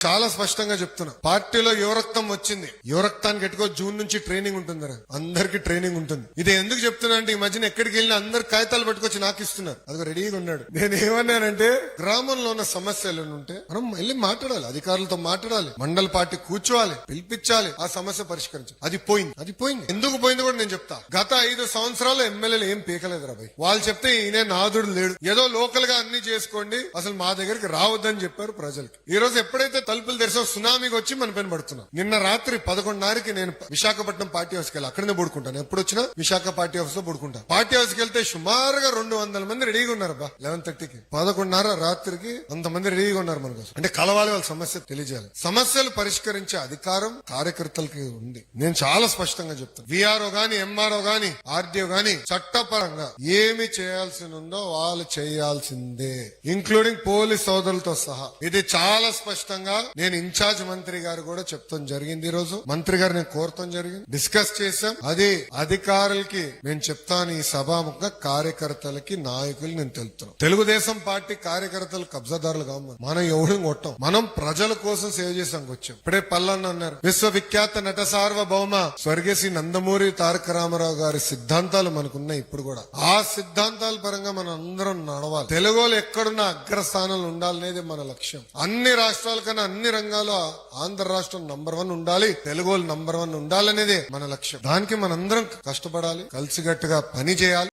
చాలా స్పష్టంగా చెప్తున్నా, పార్టీలో యువరక్తం వచ్చింది. యువరక్తానికి ఎట్టుకో జూన్ నుంచి ట్రైనింగ్ ఉంటుంది, అందరికి ట్రైనింగ్ ఉంటుంది. ఇది ఎందుకు చెప్తున్నా అంటే, ఈ మధ్యన ఎక్కడికి వెళ్ళినా అందరు కాగితాలు పట్టుకొచ్చి నాకు ఇస్తున్నారు. అదిగో రెడీగా ఉన్నాడు. నేను ఏమన్నానంటే, గ్రామంలో ఉన్న సమస్యలు ఉంటే మనం వెళ్ళి మాట్లాడాలి, అధికారులతో మాట్లాడాలి, మండల పార్టీ కూర్చోవాలి, పిలిపించాలి, ఆ సమస్య పరిష్కరించాలి. అది పోయింది. ఎందుకు పోయింది కూడా నేను చెప్తా. గత 5 సంవత్సరాలు ఎమ్మెల్యేలు ఏం పీకలేదు రా భయ్. వాళ్ళు చెప్తే ఈయన నాదుడు లేడు, ఏదో లోకల్ గా అన్ని చేసుకోండి, అసలు మా దగ్గరికి రావద్దని చెప్పారు ప్రజలకి. ఈ రోజు ఎప్పుడైతే తలుపులు తెరిసో సునామీకి వచ్చి మన పైన పడుతున్నాం. నిన్న రాత్రి 11:30కి నేను విశాఖపట్నం పార్టీ హౌస్కి వెళ్ళి అక్కడనే పడుకుంటాను. ఎప్పుడు వచ్చినా విశాఖ పార్టీ హౌస్ లో పడుకుంటాను. పార్టీ హౌస్కి వెళ్తే సుమారుగా 200 మంది రెడీగా ఉన్నారు బా. 11:30కి 11:30 రాత్రికి అంతమంది రెడీగా ఉన్నారు మన కోసం. అంటే కలవాలి, వాళ్ళ సమస్య తెలియజేయాలి. సమస్యలు పరిష్కరించే అధికారం కార్యకర్తలకి ఉంది. నేను చాలా స్పష్టంగా చెప్తాను. విఆర్ఓ గాని, ఎంఆర్ఓ గాని, ఆర్డీఓ గాని చట్టపరంగా ఏమి చేయాల్సి ఉందో వాళ్ళు చేయాల్సిందే, ఇంక్లూడింగ్ పోలీస్ సోదరులతో సహా. ఇది చాలా స్పష్టంగా నేను ఇన్ఛార్జ్ మంత్రి గారు కూడా చెప్తాం జరిగింది. ఈ రోజు మంత్రి గారు నేను కోరతాం జరిగింది, డిస్కస్ చేశాం. అది అధికారులకి నేను చెప్తాను, ఈ సభాముఖంగా కార్యకర్తలకి, నాయకులు నేను తెలుపుతాను. తెలుగుదేశం పార్టీ కార్యకర్తలు కబ్జాదారులు కావు. మనం ఎవరిని కొట్టాం, మనం ప్రజల కోసం సేవ చేసానికి వచ్చాం. ఇప్పుడే పల్లన్న అన్నారు, విశ్వవిఖ్యాత నట సార్వభౌమ స్వర్గీయ శ్రీ నందమూరి తారక రామారావు గారి సిద్ధాంతాలు మనకున్నాయి. ఇప్పుడు కూడా ఆ సిద్ధాంతాల పరంగా మనం అందరం నడవాలి. తెలుగు వాళ్ళు ఎక్కడున్న అగ్రస్థానంలో ఉండాలనేది మన లక్ష్యం. అన్ని రాష్ట్రాల కన్నా అన్ని రంగాల్లో ఆంధ్ర రాష్ట్రం నంబర్ 1 ఉండాలి, తెలుగు వాళ్ళు నంబర్ 1 ఉండాలనేదే మన లక్ష్యం. దానికి మనందరం కష్టపడాలి, కలిసికట్టుగా పని చేయాలి.